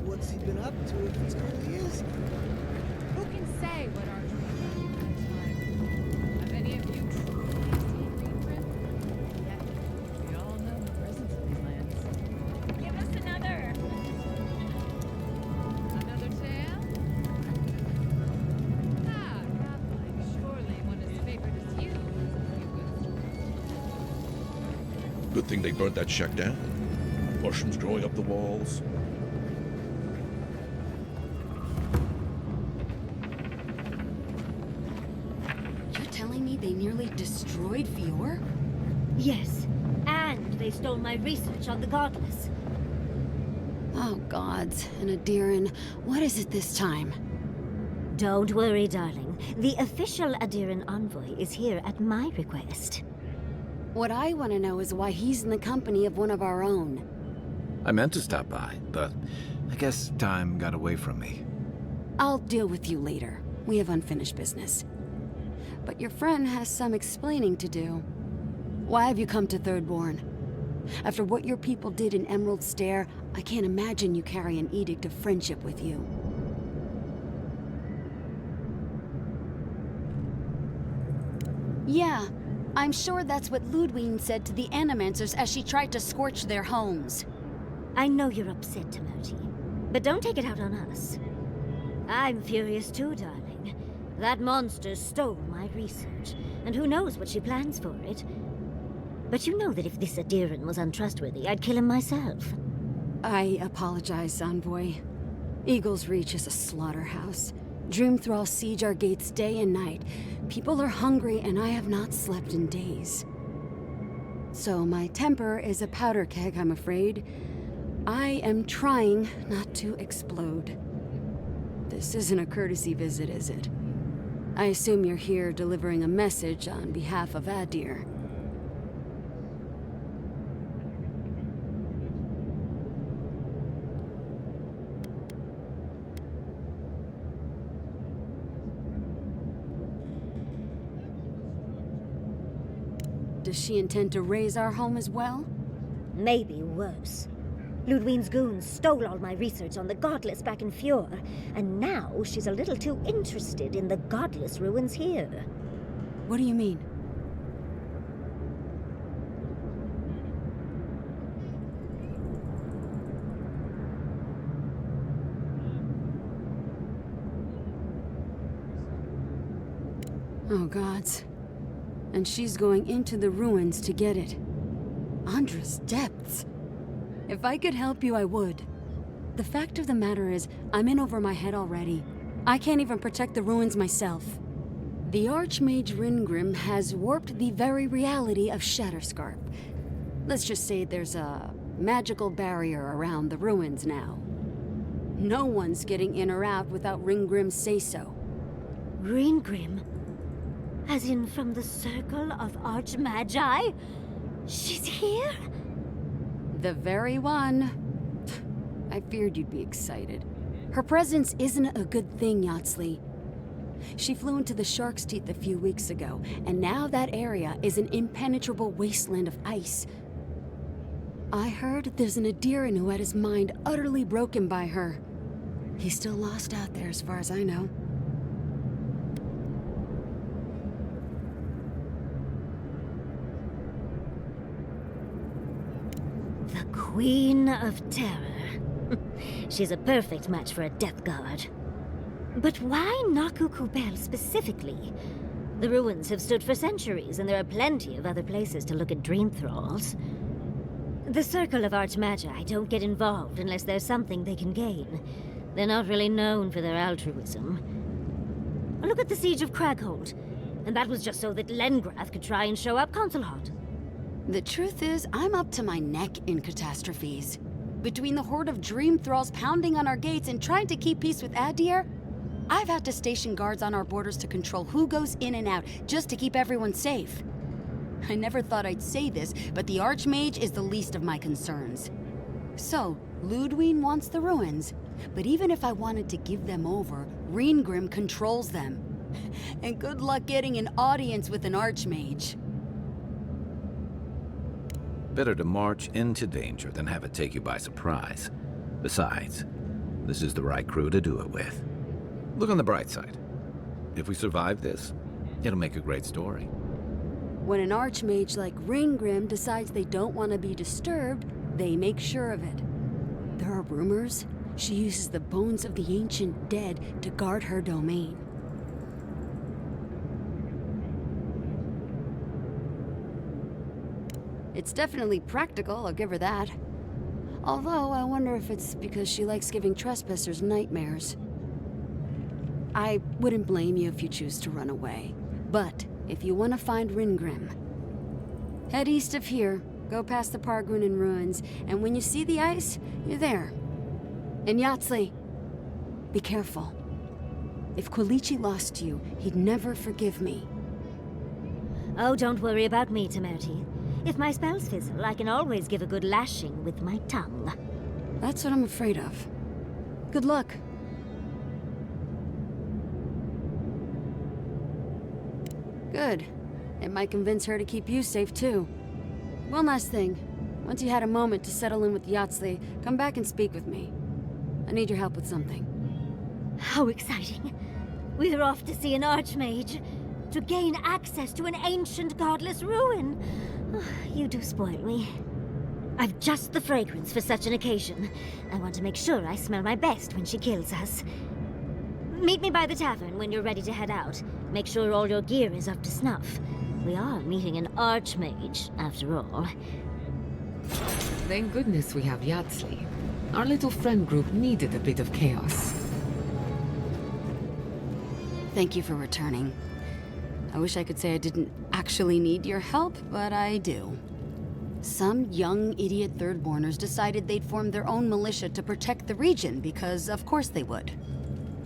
What's he been up to if this really is? Who can say what our dreams are? Have any of you truly seen Greenford? Yeah, we all know the presence of these lands. Give us another! Another tale? Ah, Godlike, surely one as favored as you is Good thing they burnt that shack down. Mushrooms growing up the walls. They nearly destroyed Eora? Yes, and they stole my research on the Godless. Oh, gods. And Aedyr, what is it this time? Don't worry, darling. The official Aedyr envoy is here at my request. What I want to know is why he's in the company of one of our own. I meant to stop by, but I guess time got away from me. I'll deal with you later. We have unfinished business. But your friend has some explaining to do. Why have you come to Thirdborn? After what your people did in Emerald Stair, I can't imagine you carry an edict of friendship with you. Yeah, I'm sure that's what Ludwine said to the Animancers as she tried to scorch their homes. I know you're upset, Timothy, but don't take it out on us. I'm furious too, darling. That monster stole my research, and who knows what she plans for it. But you know that if this Aedyr was untrustworthy, I'd kill him myself. I apologize, Envoy. Eagle's Reach is a slaughterhouse. Dreamthrall siege our gates day and night. People are hungry, and I have not slept in days. So my temper is a powder keg, I'm afraid. I am trying not to explode. This isn't a courtesy visit, is it? I assume you're here delivering a message on behalf of Aedyr. Does she intend to raise our home as well? Maybe worse. Ludwine's goons stole all my research on the Godless back in Eora, and now she's a little too interested in the Godless ruins here. What do you mean? Oh, gods. And she's going into the ruins to get it. Andra's depths. If I could help you, I would. The fact of the matter is, I'm in over my head already. I can't even protect the ruins myself. The Archmage Ringrim has warped the very reality of Shatterscarp. Let's just say there's a magical barrier around the ruins now. No one's getting in or out without Ringgrim's say-so. Ringgrim? As in from the Circle of Archmagi? She's here? The very one. I feared you'd be excited. Her presence isn't a good thing, Yatsley. She flew into the Shark's Teeth a few weeks ago, and now that area is an impenetrable wasteland of ice. I heard there's an Aedyr who had his mind utterly broken by her. He's still lost out there as far as I know. The Queen of Terror. She's a perfect match for a Death Guard. But why Naku Kubel specifically? The ruins have stood for centuries, and there are plenty of other places to look at dream thralls. The Circle of Archmagi don't get involved unless there's something they can gain. They're not really known for their altruism. Look at the Siege of Craghold. And that was just so that Lengrath could try and show up Consul Hot. The truth is, I'm up to my neck in catastrophes. Between the horde of dream thralls pounding on our gates and trying to keep peace with Aedyr, I've had to station guards on our borders to control who goes in and out, just to keep everyone safe. I never thought I'd say this, but the Archmage is the least of my concerns. So, Ludwine wants the ruins, but even if I wanted to give them over, Reengrim controls them. And good luck getting an audience with an Archmage. Better to march into danger than have it take you by surprise. Besides, this is the right crew to do it with. Look on the bright side. If we survive this, it'll make a great story. When an Archmage like Reengrim decides they don't want to be disturbed, they make sure of it. There are rumors she uses the bones of the ancient dead to guard her domain. It's definitely practical, I'll give her that. Although, I wonder if it's because she likes giving trespassers nightmares. I wouldn't blame you if you choose to run away. But, if you want to find Reengrim, head east of here, go past the Pargrunen ruins, and when you see the ice, you're there. And Yahtzee, be careful. If Quilichi lost you, he'd never forgive me. Oh, don't worry about me, Temerity. If my spells fizzle, I can always give a good lashing with my tongue. That's what I'm afraid of. Good luck. Good. It might convince her to keep you safe, too. One last thing. Once you had a moment to settle in with Yahtzee, come back and speak with me. I need your help with something. How exciting. We're off to see an Archmage. To gain access to an ancient godless ruin. You do spoil me. I've just the fragrance for such an occasion. I want to make sure I smell my best when she kills us. Meet me by the tavern when you're ready to head out. Make sure all your gear is up to snuff. We are meeting an Archmage, after all. Thank goodness we have Yahtzee. Our little friend group needed a bit of chaos. Thank you for returning. I wish I could say I didn't actually need your help, but I do. Some young idiot thirdborners decided they'd form their own militia to protect the region because of course they would.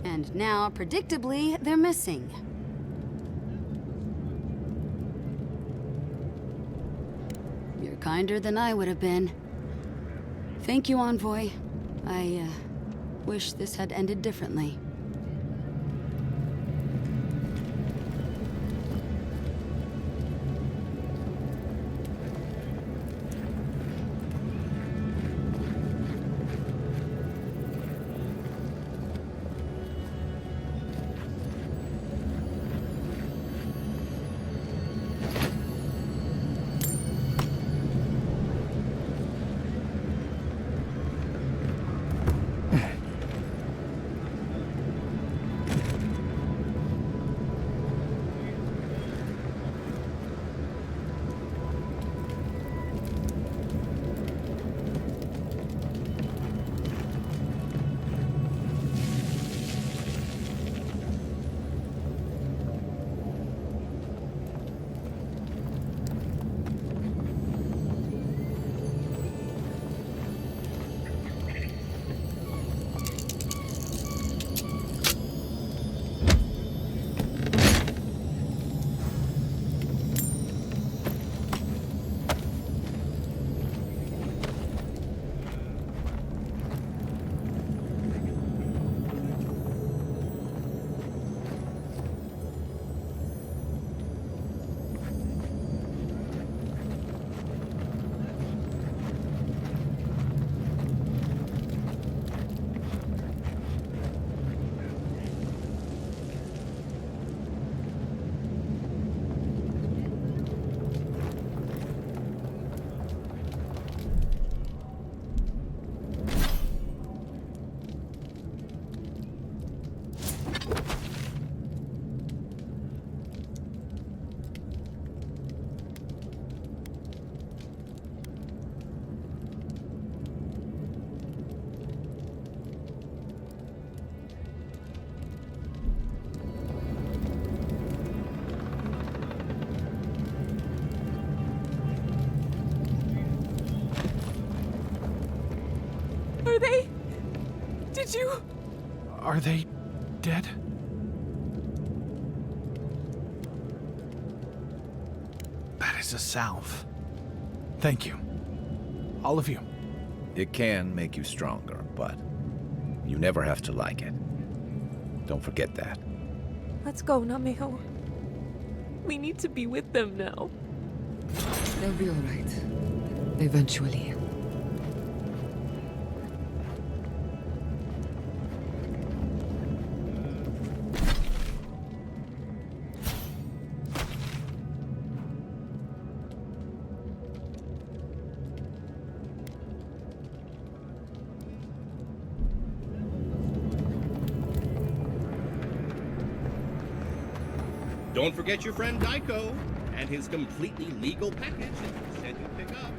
And now, predictably, they're missing. You're kinder than I would have been. Thank you, Envoy. I wish this had ended differently. Were they? Did you? Are they dead? That is a salve. Thank you. All of you. It can make you stronger, but you never have to like it. Don't forget that. Let's go, Nameho. We need to be with them now. They'll be all right. Eventually. Don't forget your friend Daiko and his completely legal package that you said you'd pick up.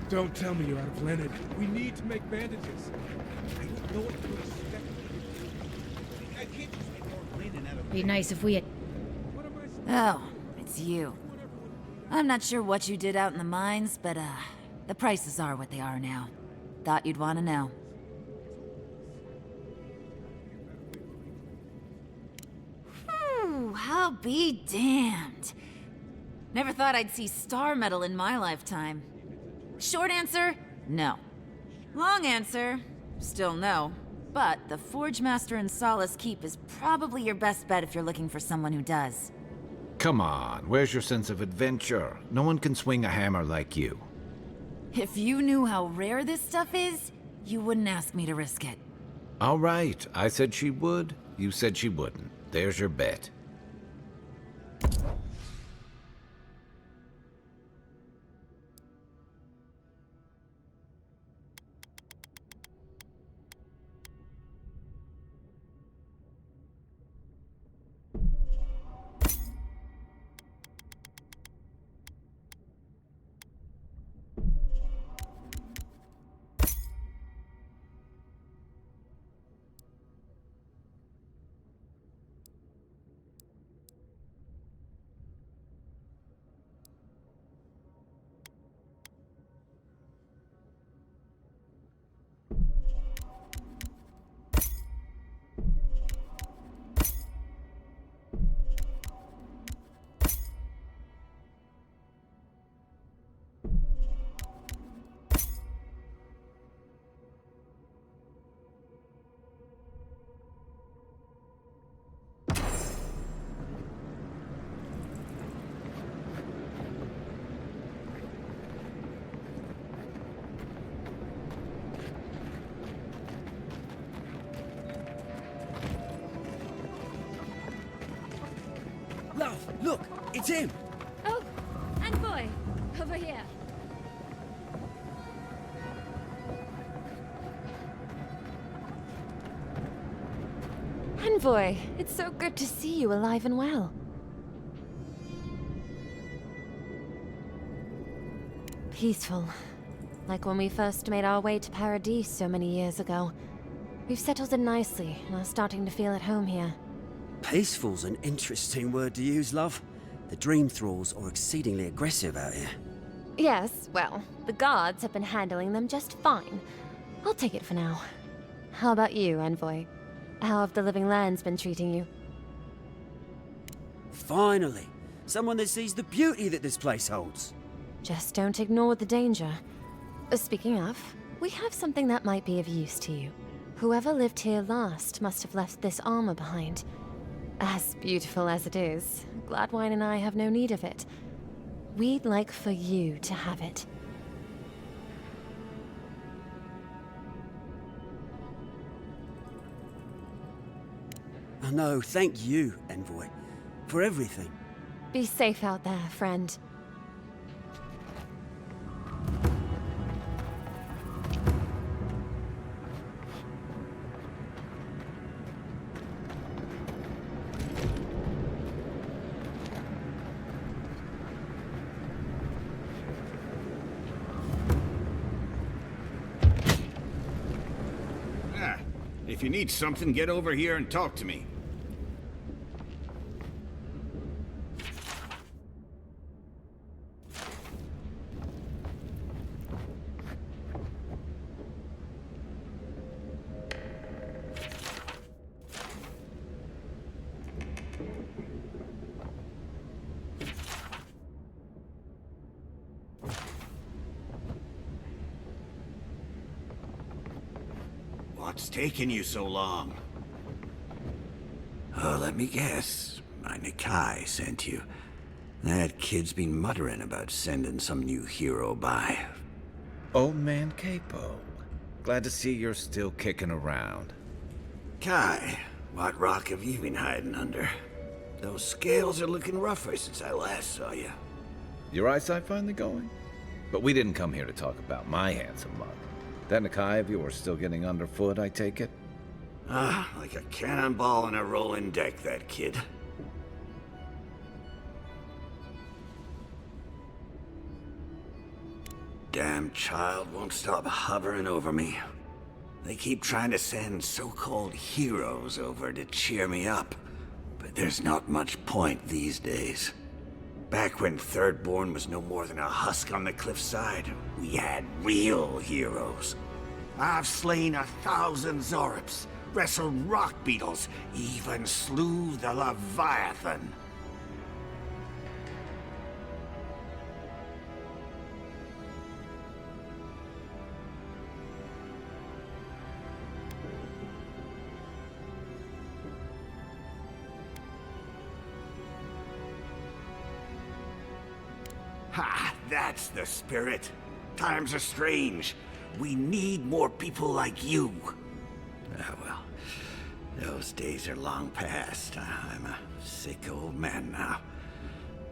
Don't tell me you're out of linen. We need to make bandages. I don't know what to expect. I can't just make more linen out of Be nice if we had... Oh, it's you. I'm not sure what you did out in the mines, but, the prices are what they are now. Thought you'd want to know. I'll be damned. Never thought I'd see star metal in my lifetime. Short answer, no. Long answer, still no. But the Forge Master in Solace Keep is probably your best bet if you're looking for someone who does. Come on, where's your sense of adventure? No one can swing a hammer like you. If you knew how rare this stuff is, you wouldn't ask me to risk it. All right, I said she would, you said she wouldn't. There's your bet. Love, look, it's him. Oh, envoy, over here. Envoy, it's so good to see you alive and well. Peaceful. Like when we first made our way to Paradise so many years ago. We've settled in nicely and are starting to feel at home here. Peaceful's an interesting word to use, love. The Dream Thralls are exceedingly aggressive out here. Yes, well, the guards have been handling them just fine. I'll take it for now. How about you, Envoy? How have the Living Lands been treating you? Finally! Someone that sees the beauty that this place holds. Just don't ignore the danger. Speaking of, we have something that might be of use to you. Whoever lived here last must have left this armor behind. As beautiful as it is, Gladwine and I have no need of it. We'd like for you to have it. Oh no, thank you, Envoy, for everything. Be safe out there, friend. If you need something, get over here and talk to me. What's taking you so long? Oh, let me guess. My Nikai sent you. That kid's been muttering about sending some new hero by. Old man Capo. Glad to see you're still kicking around. Kai, what rock have you been hiding under? Those scales are looking rougher since I last saw you. Your eyesight finally going? But we didn't come here to talk about my handsome mug. That Nikai of yours still getting underfoot, I take it? Ah, like a cannonball on a rolling deck, that kid. Damn child won't stop hovering over me. They keep trying to send so-called heroes over to cheer me up, but there's not much point these days. Back when Thirdborn was no more than a husk on the cliffside, we had real heroes. I've slain 1,000 Zorops, wrestled rock beetles, even slew the Leviathan. Ha! That's the spirit. Times are strange. We need more people like you. Ah, well, those days are long past. I'm a sick old man now.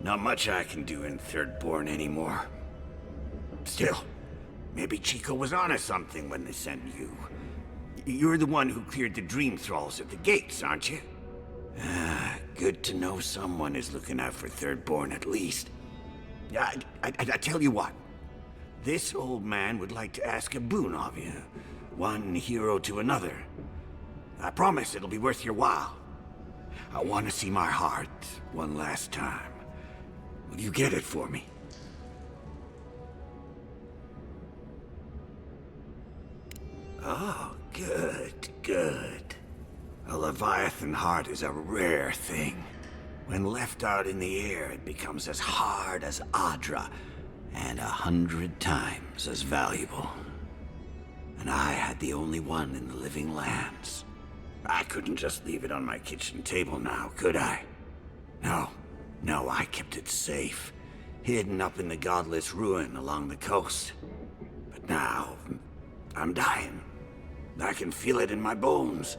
Not much I can do in Thirdborn anymore. Still, maybe Chico was onto something when they sent you. You're the one who cleared the Dream Thralls at the gates, aren't you? Ah, good to know someone is looking out for Thirdborn at least. I tell you what. This old man would like to ask a boon of you. One hero to another. I promise it'll be worth your while. I want to see my heart one last time. Will you get it for me? Oh, good, good. A Leviathan heart is a rare thing. When left out in the air, it becomes as hard as Aedyr, and 100 times as valuable. And I had the only one in the living lands. I couldn't just leave it on my kitchen table now, could I? No, I kept it safe, hidden up in the godless ruin along the coast. But now, I'm dying. I can feel it in my bones.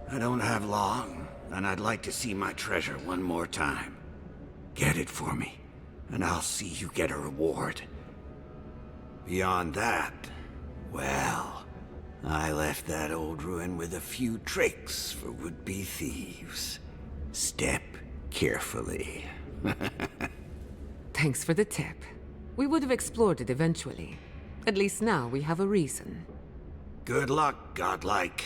I don't have long, and I'd like to see my treasure one more time. Get it for me, and I'll see you get a reward. Beyond that, well, I left that old ruin with a few tricks for would-be thieves. Step carefully. Thanks for the tip. We would have explored it eventually. At least now we have a reason. Good luck, godlike.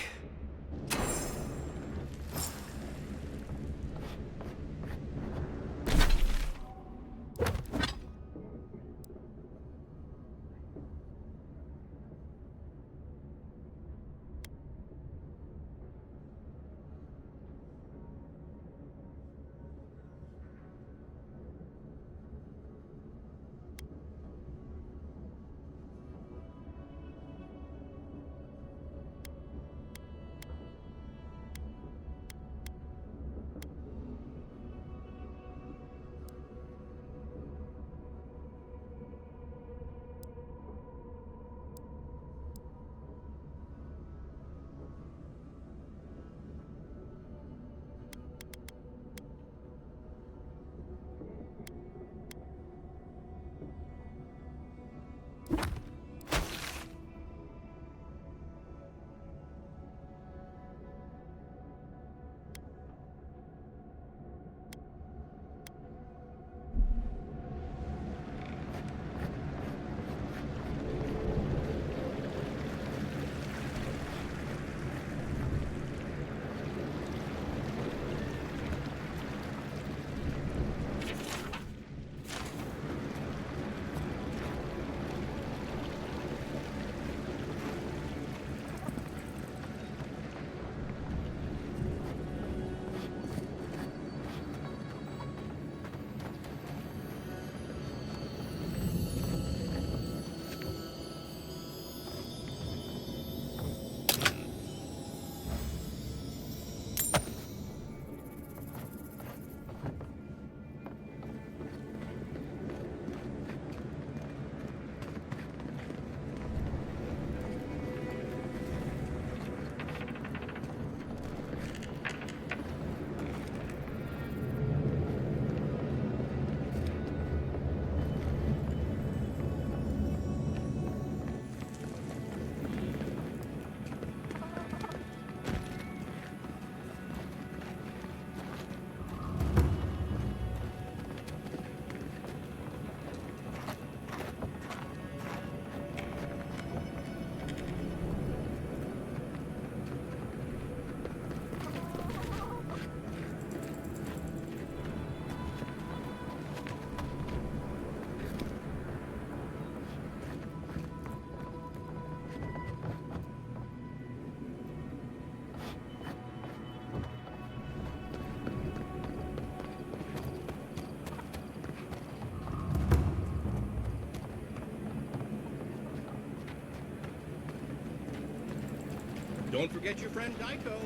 Don't forget your friend Geico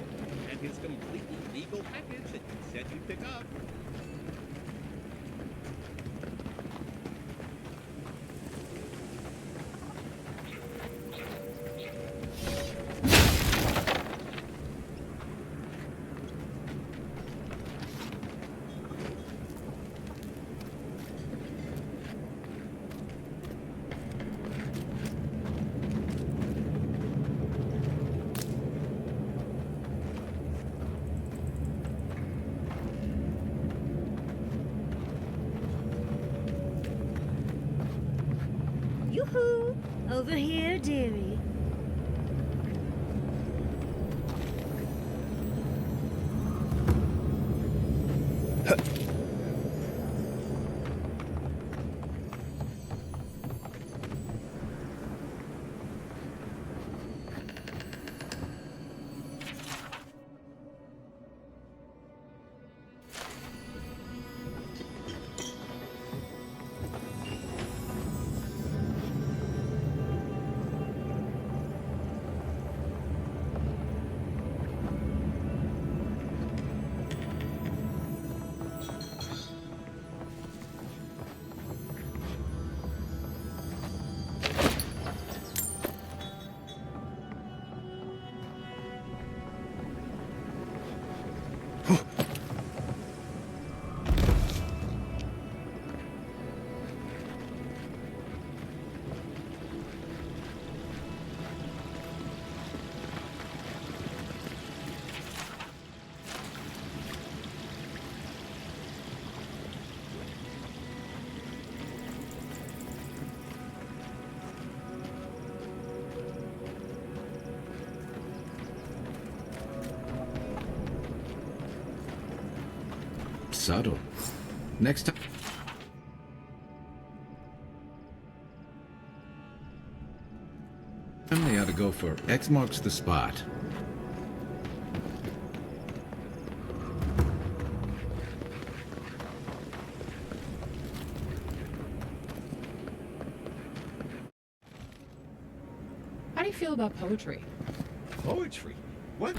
and his completely legal package that you said you'd pick up. Yoo-hoo! Over here, dearie. Subtle. Next time. They ought to go for X marks the spot. How do you feel about poetry? Poetry? What?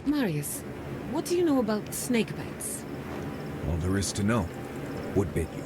Marius, what do you know about snake bites? All there is to know. What bit you?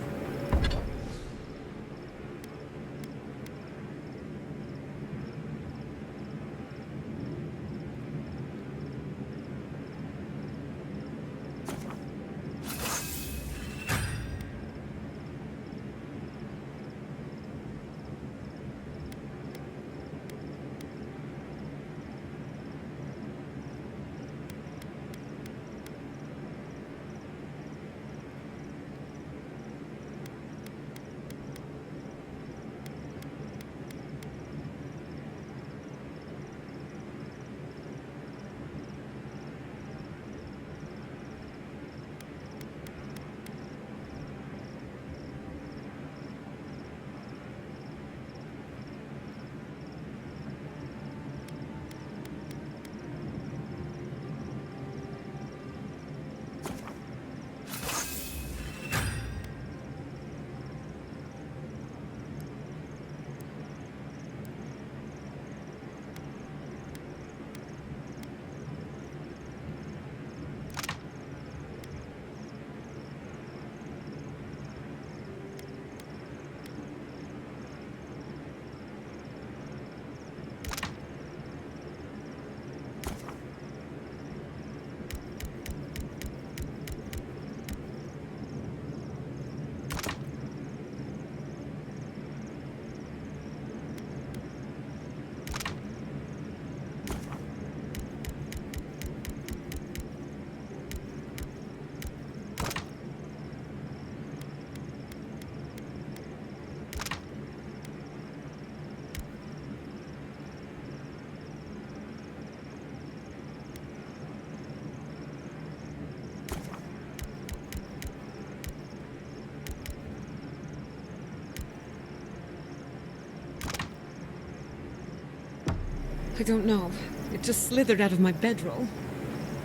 I don't know. It just slithered out of my bedroll.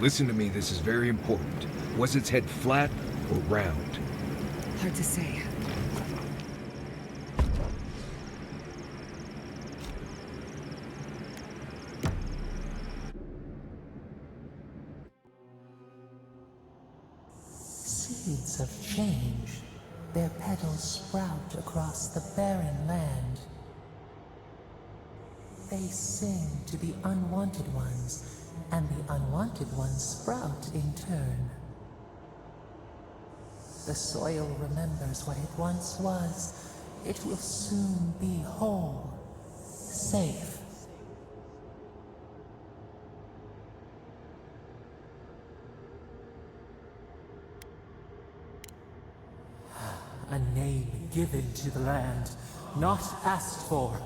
Listen to me, this is very important. Was its head flat or round? Hard to say. Seeds of change. Their petals sprout across the barren land. They sing to the unwanted ones, and the unwanted ones sprout in turn. The soil remembers what it once was. It will soon be whole, safe. A name given to the land, not asked for.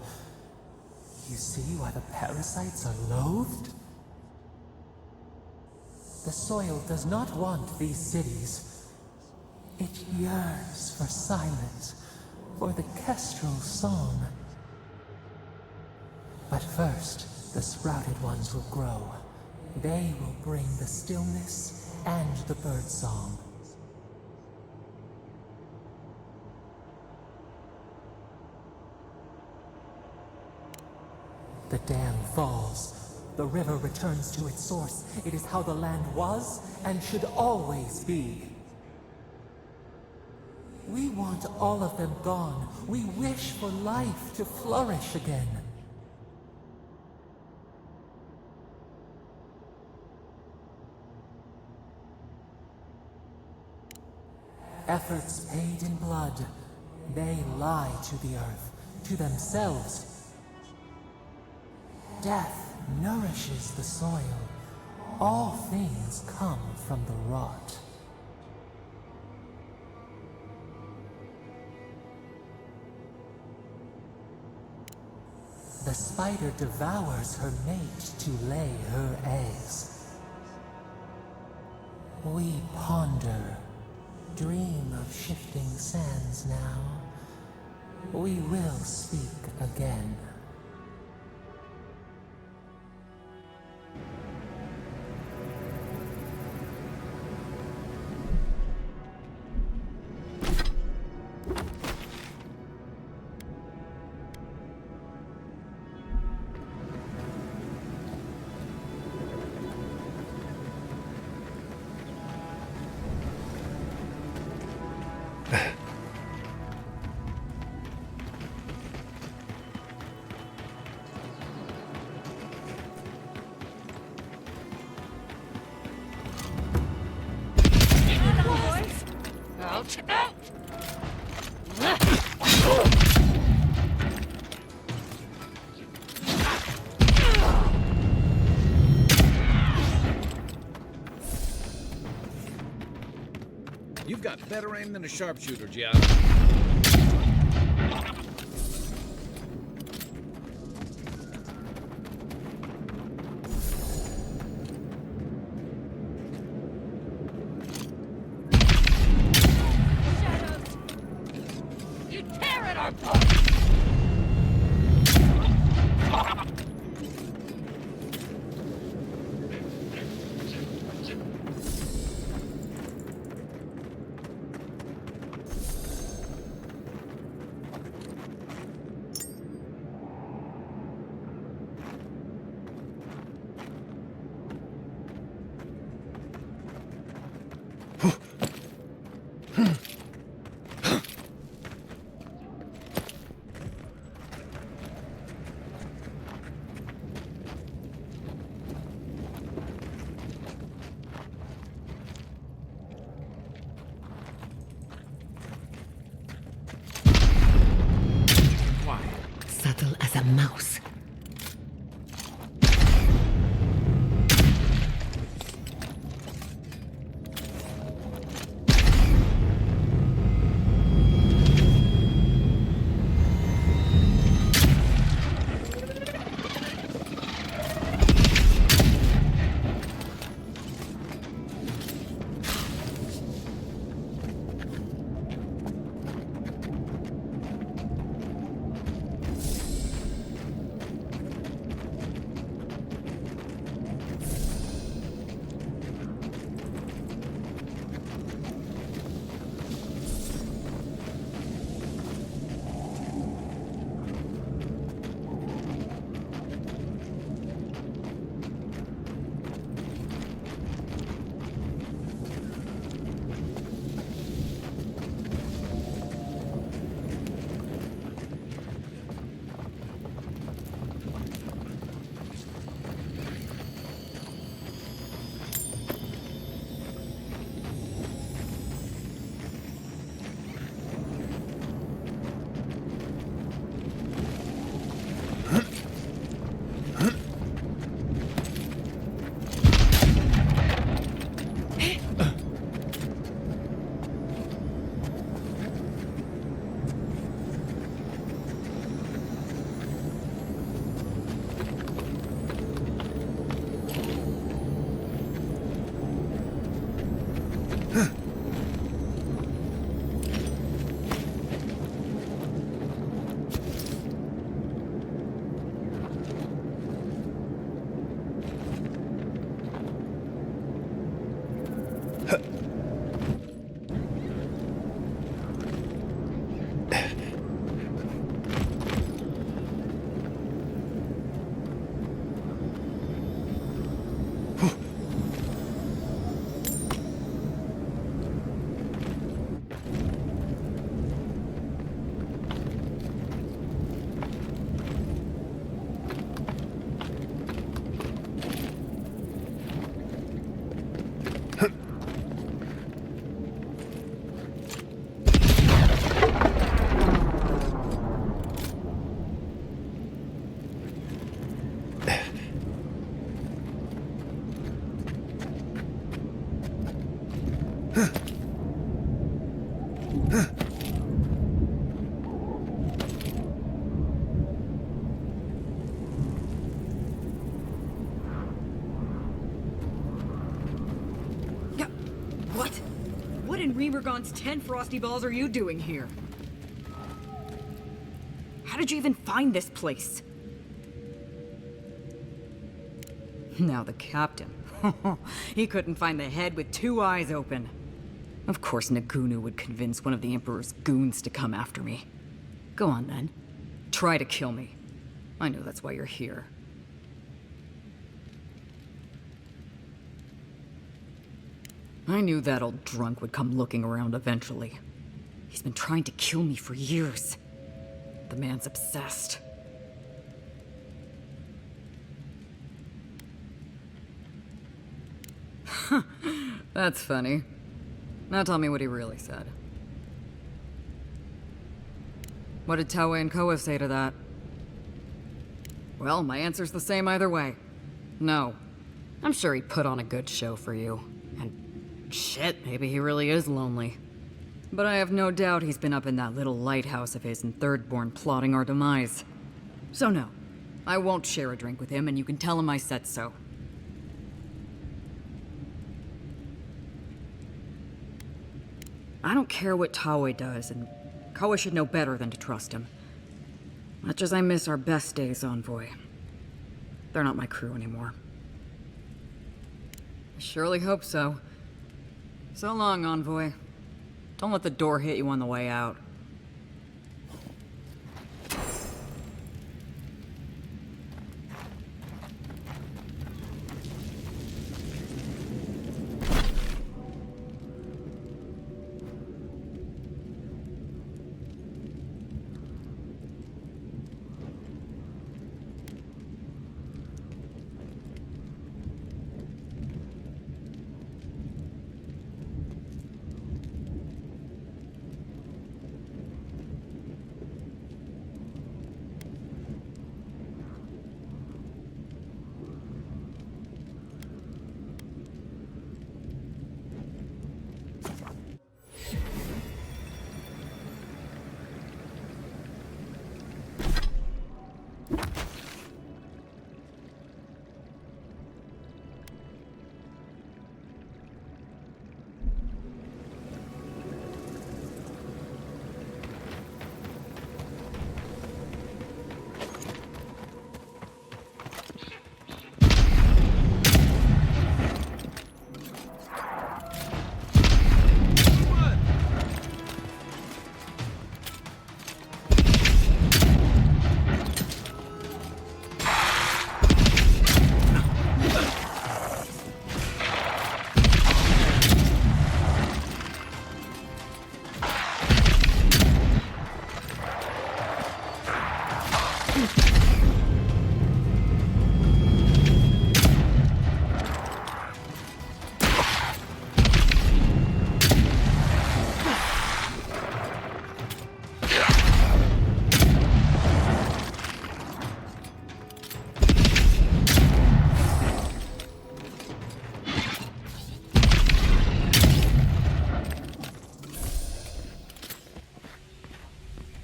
You see why the parasites are loathed? The soil does not want these cities. It yearns for silence, for the kestrel song. But first, the sprouted ones will grow. They will bring the stillness and the bird song. The dam falls. The river returns to its source. It is how the land was and should always be. We want all of them gone. We wish for life to flourish again. Efforts paid in blood. They lie to the earth, to themselves. Death nourishes the soil. All things come from the rot. The spider devours her mate to lay her eggs. We ponder, dream of shifting sands now. We will speak again. You've got better aim than a sharpshooter, Gian. You tear at our boat! Subtle as a mouse. What in Remergon's 10 frosty balls are you doing here? How did you even find this place? Now the captain. He couldn't find the head with 2 eyes open. Of course Nagunu would convince one of the Emperor's goons to come after me. Go on then. Try to kill me. I know that's why you're here. I knew that old drunk would come looking around eventually. He's been trying to kill me for years. The man's obsessed. That's funny. Now tell me what he really said. What did Taue and Koa say to that? Well, my answer's the same either way. No. I'm sure he put on a good show for you. And shit, maybe he really is lonely. But I have no doubt he's been up in that little lighthouse of his in Thirdborn plotting our demise. So no, I won't share a drink with him, and you can tell him I said so. I don't care what Taue does, and Koa should know better than to trust him. Much as I miss our best days, Envoy. They're not my crew anymore. I surely hope so. So long, Envoy. Don't let the door hit you on the way out.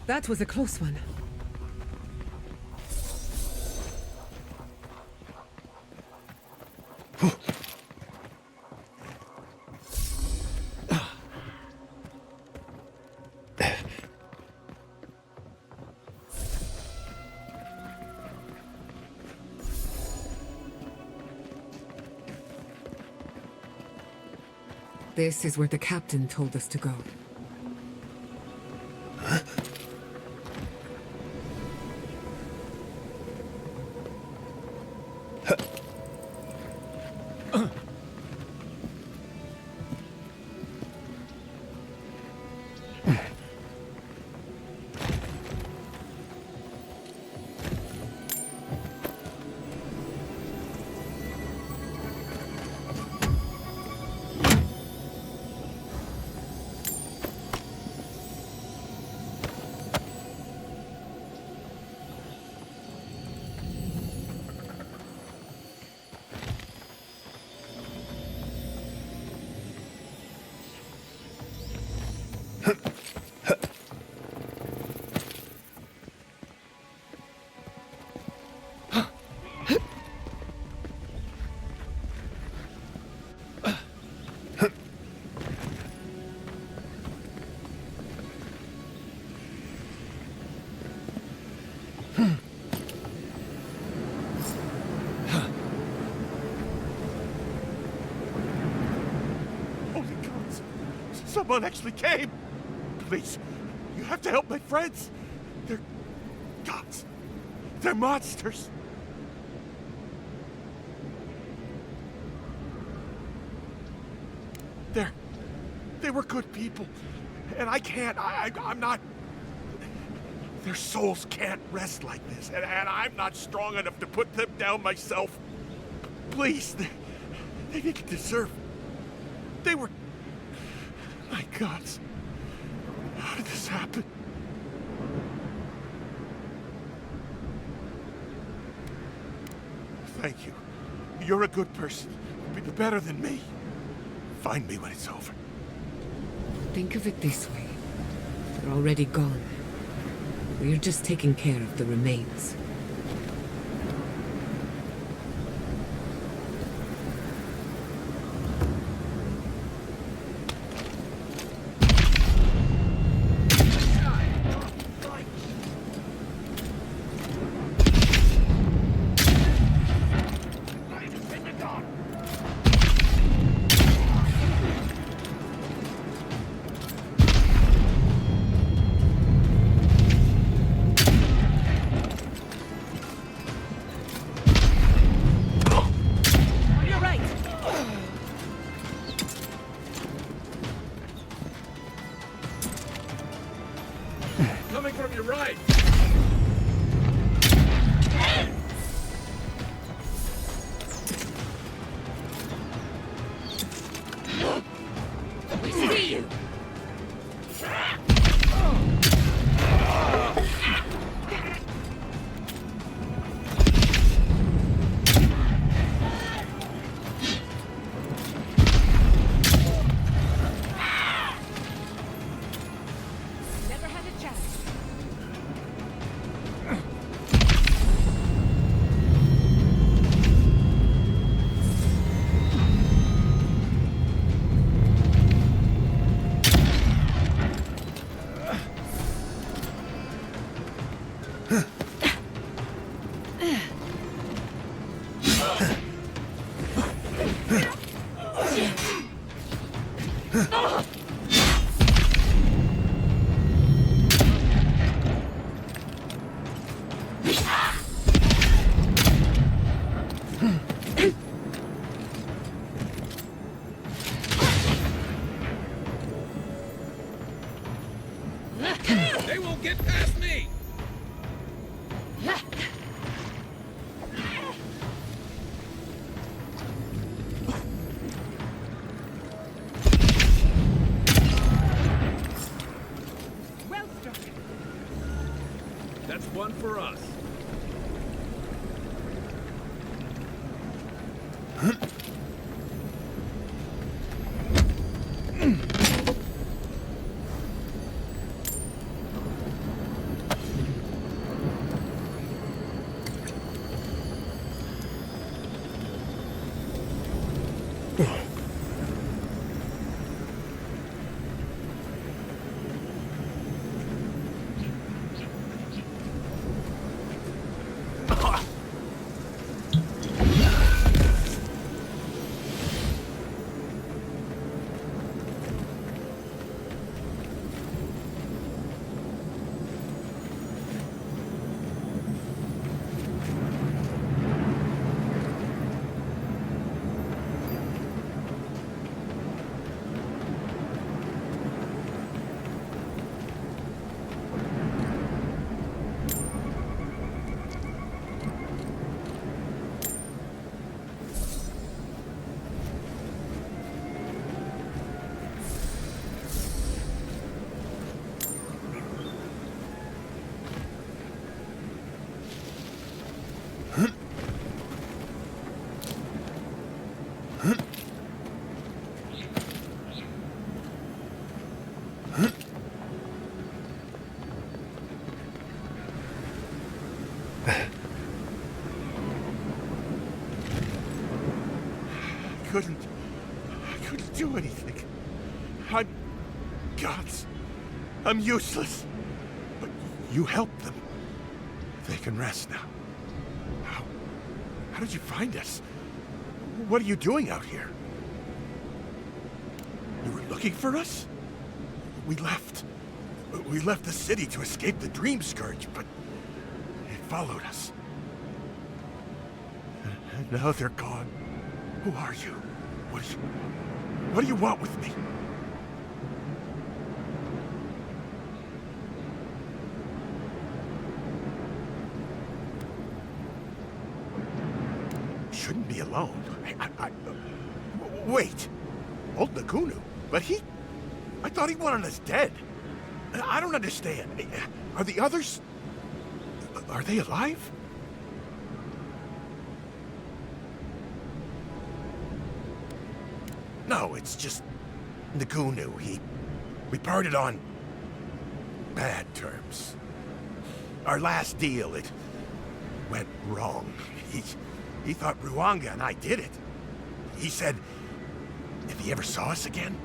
That was a close one. This is where the captain told us to go. Someone actually came! Please, you have to help my friends! They're gods. They're monsters! They were good people. And I can't, I'm not... Their souls can't rest like this, and I'm not strong enough to put them down myself. Please, they didn't deserve... They were... My gods. How did this happen? Thank you. You're a good person. You're better than me. Find me when it's over. Think of it this way. They're already gone. We're just taking care of the remains. Coming from your right! We see you! Never had a chance. They won't get past me! Well struck. That's one for us. do anything. I'm... gods. I'm useless. But you helped them. They can rest now. How did you find us? What are you doing out here? You were looking for us? We left. We left the city to escape the Dream Scourge, but it followed us. And now they're gone. Who are you? What do you want with me? Shouldn't be alone. Wait. Old Nagunu? But I thought he wanted us dead. I don't understand. Are the others... are they alive? No, it's just... Nagunu. We parted on... bad terms. Our last deal, it... went wrong. He thought Ruanga and I did it. He said... if he ever saw us again,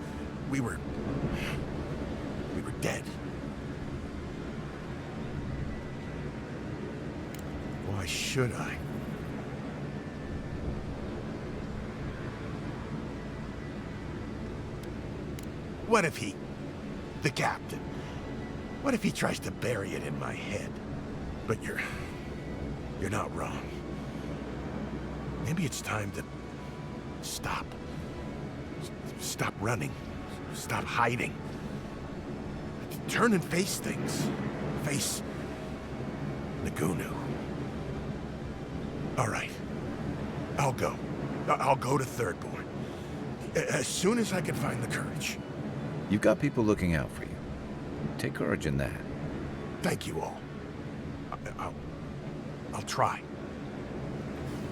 we were dead. Why should I? What if the captain, what if he tries to bury it in my head? But you're not wrong. Maybe it's time to stop. Stop running. Stop hiding. Turn and face things. Face Nagunu. All right. I'll go. I'll go to Thirdborn. As soon as I can find the courage. You've got people looking out for you. Take courage in that. Thank you all. I'll try.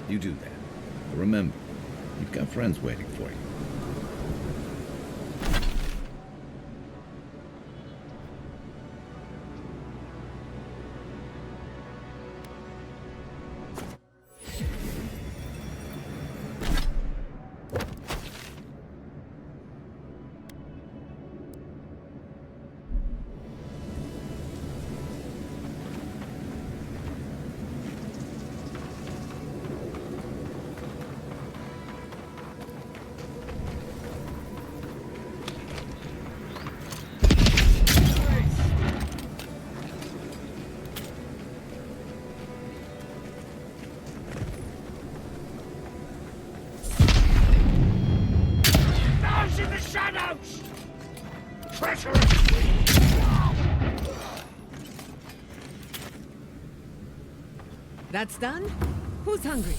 You do that. But remember, you've got friends waiting for you. That's done? Who's hungry?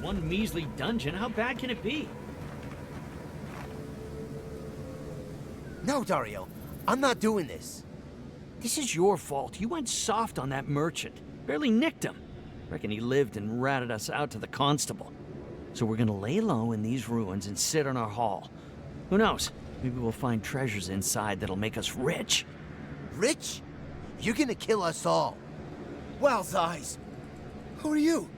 One measly dungeon, how bad can it be? No, Dario. I'm not doing this. This is your fault. You went soft on that merchant. Barely nicked him. Reckon he lived and ratted us out to the constable. So we're gonna lay low in these ruins and sit on our haul. Who knows? Maybe we'll find treasures inside that'll make us rich. Rich? You're gonna kill us all. Wow's eyes. Who are you?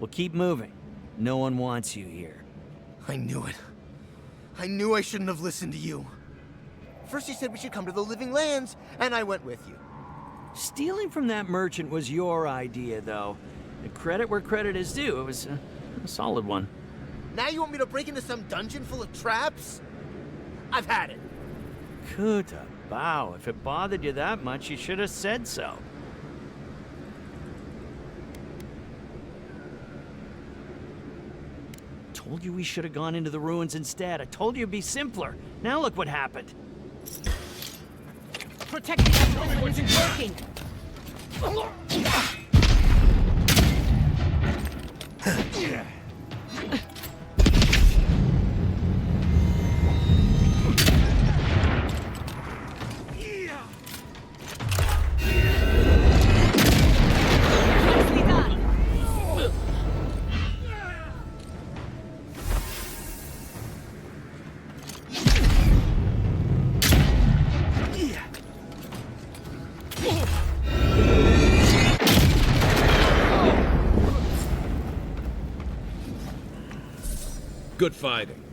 Well, keep moving. No one wants you here. I knew it. I knew I shouldn't have listened to you. First you said we should come to the Living Lands, and I went with you. Stealing from that merchant was your idea, though. And credit where credit is due. It was a solid one. Now you want me to break into some dungeon full of traps? I've had it. Kuta, bow. If it bothered you that much, you should have said so. Told you we should have gone into the ruins instead. I told you it'd be simpler. Now look what happened. protecting us isn't working. Good fighting.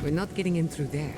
We're not getting in through there.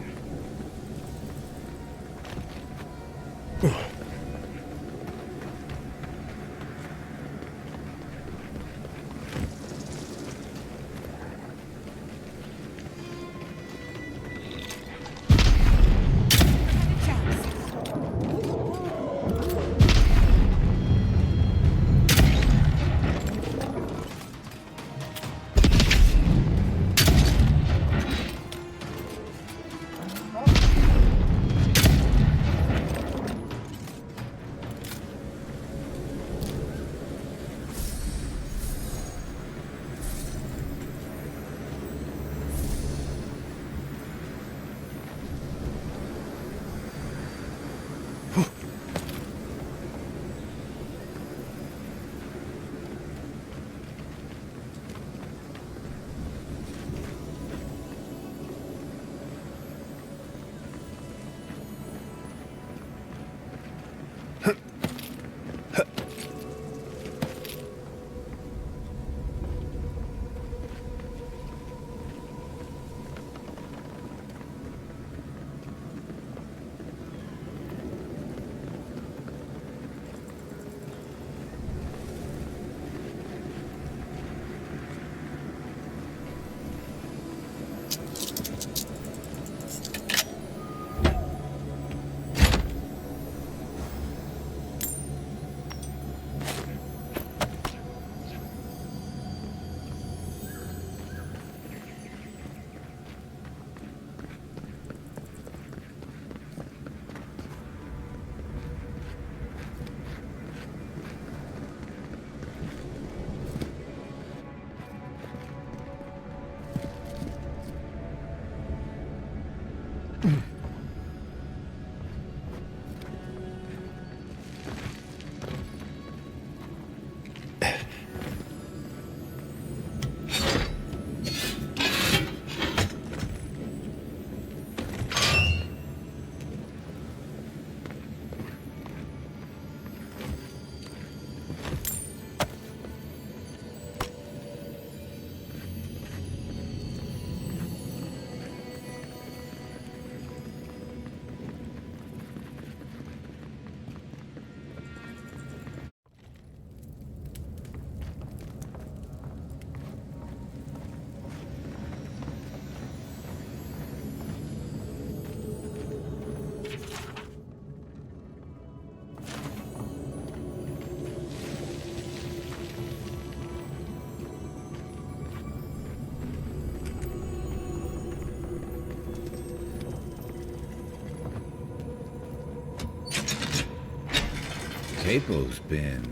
Capo's been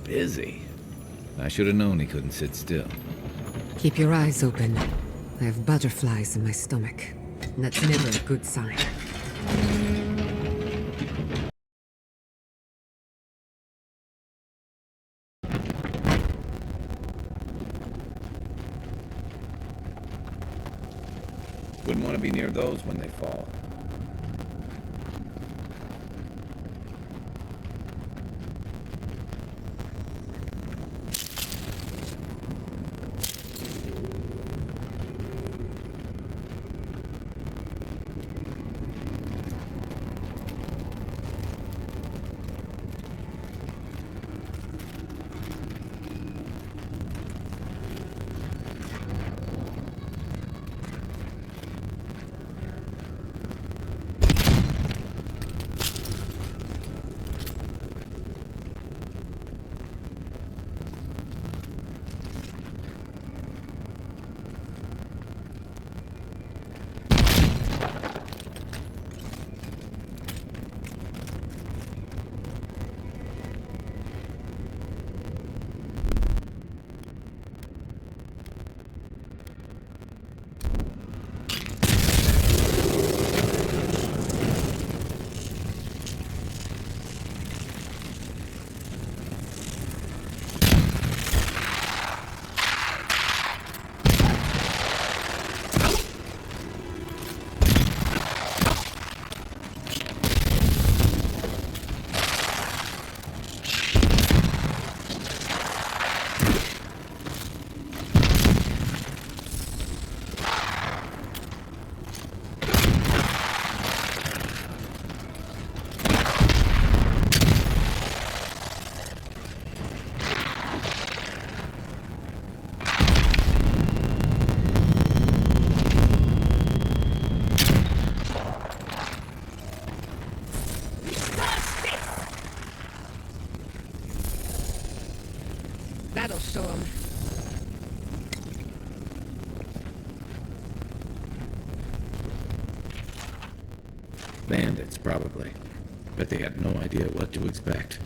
busy. I should have known he couldn't sit still. Keep your eyes open. I have butterflies in my stomach. That's never a good sign. Wouldn't want to be near those when they fall. That'll show him. Bandits, probably. But they had no idea what to expect.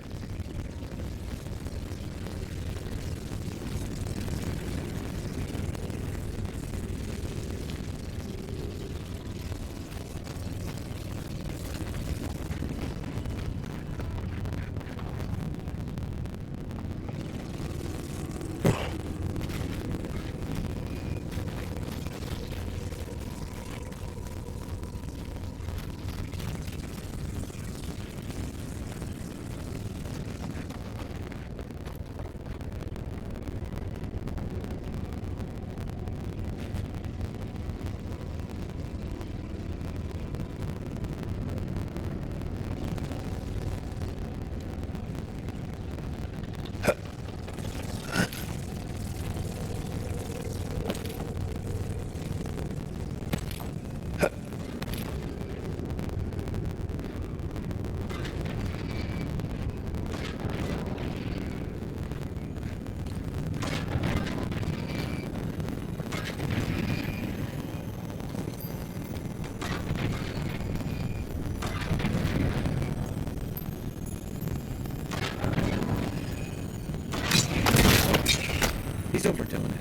He's overdoing it.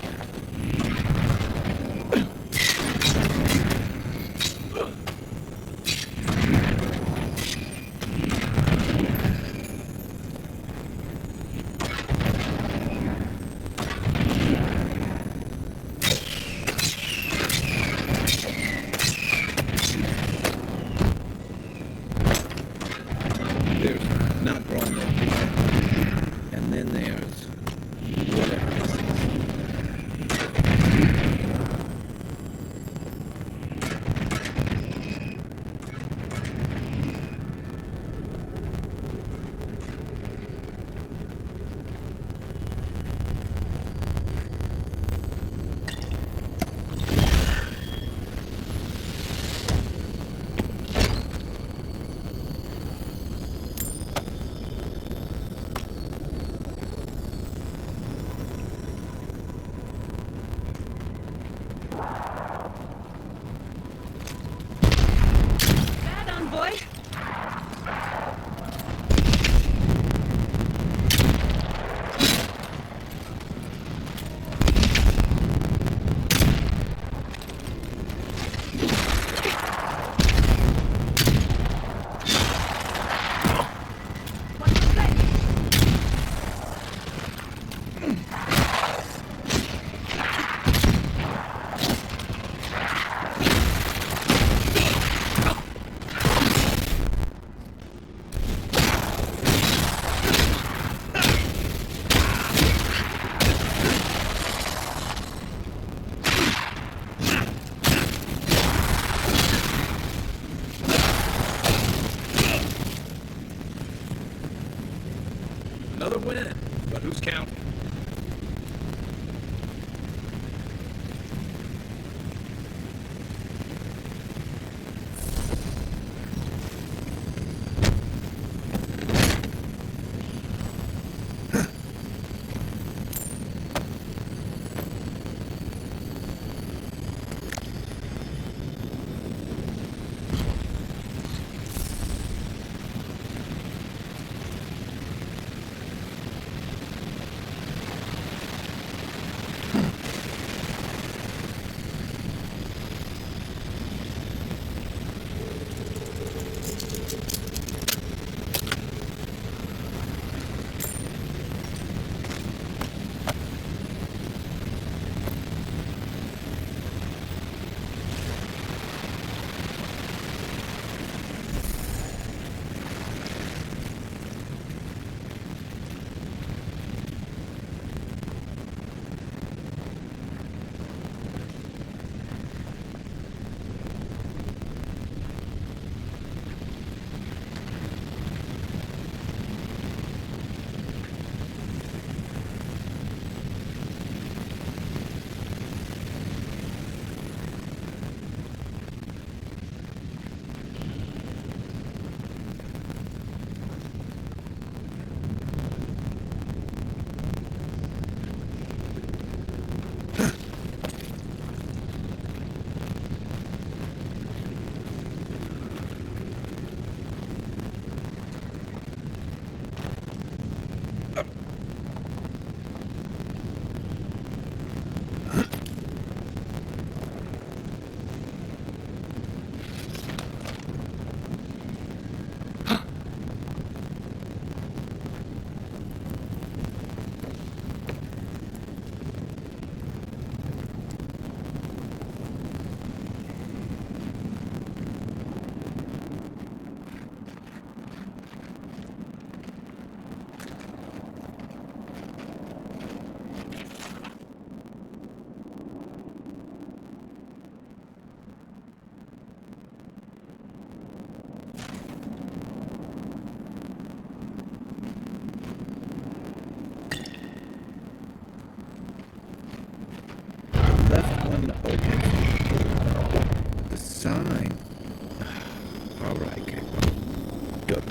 There's not growing there. And then there's whatever this is. left one open. The sign. All right, Kate. Go.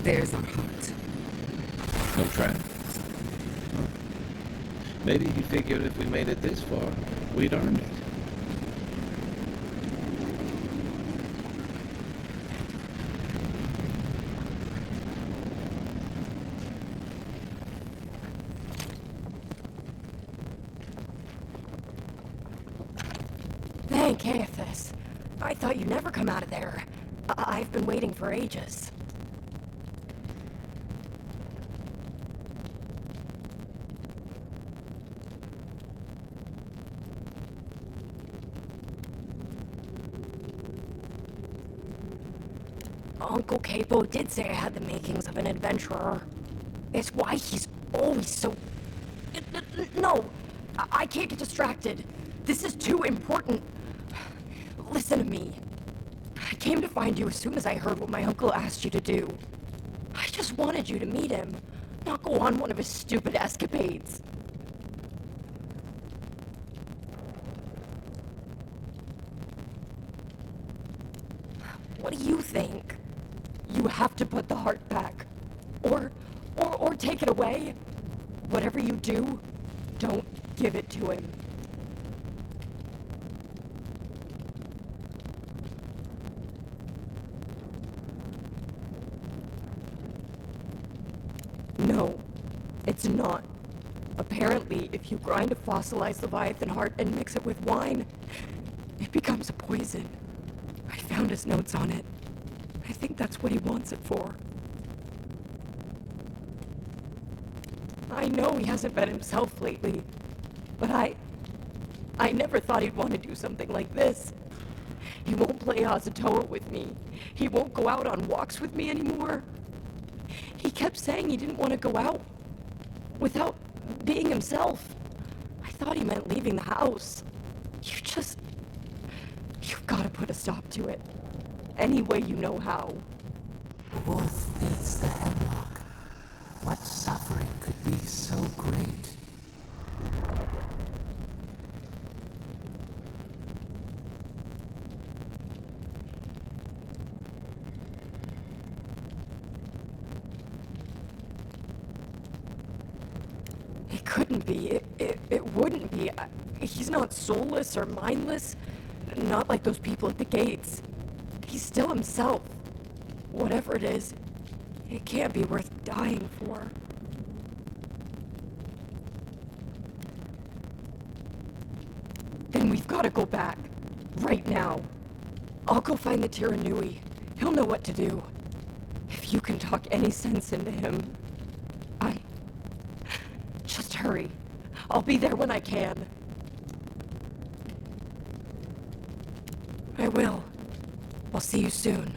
There's our heart. No trap. Huh. Maybe he figured if we made it this far, we'd earned it. Thank Caiaphas. I thought you'd never come out of there. I've been waiting for ages. Uncle Capo did say I had the makings of an adventurer. It's why he's always so... No! I can't get distracted. This is too important. Listen to me. I came to find you as soon as I heard what my uncle asked you to do. I just wanted you to meet him, not go on one of his stupid escapades. What do you think? You have to put the heart back. Or take it away. Whatever you do, don't give it to him. No, it's not. Apparently, if you grind a fossilized Leviathan heart and mix it with wine, it becomes a poison. I found his notes on it. I think that's what he wants it for. I know he hasn't been himself lately, but I never thought he'd want to do something like this. He won't play Azatoa with me. He won't go out on walks with me anymore. He kept saying he didn't want to go out without being himself. I thought he meant leaving the house. You've got to put a stop to it. Any way you know how. Wolf eats the hemlock. What suffering could be so great? It couldn't be. It wouldn't be. He's not soulless or mindless. Not like those people at the gates. He's still himself. Whatever it is, it can't be worth dying for. gotta go back. Right now. I'll go find the Tiranui. He'll know what to do. If you can talk any sense into him, just hurry. I'll be there when I can. I will. I'll see you soon.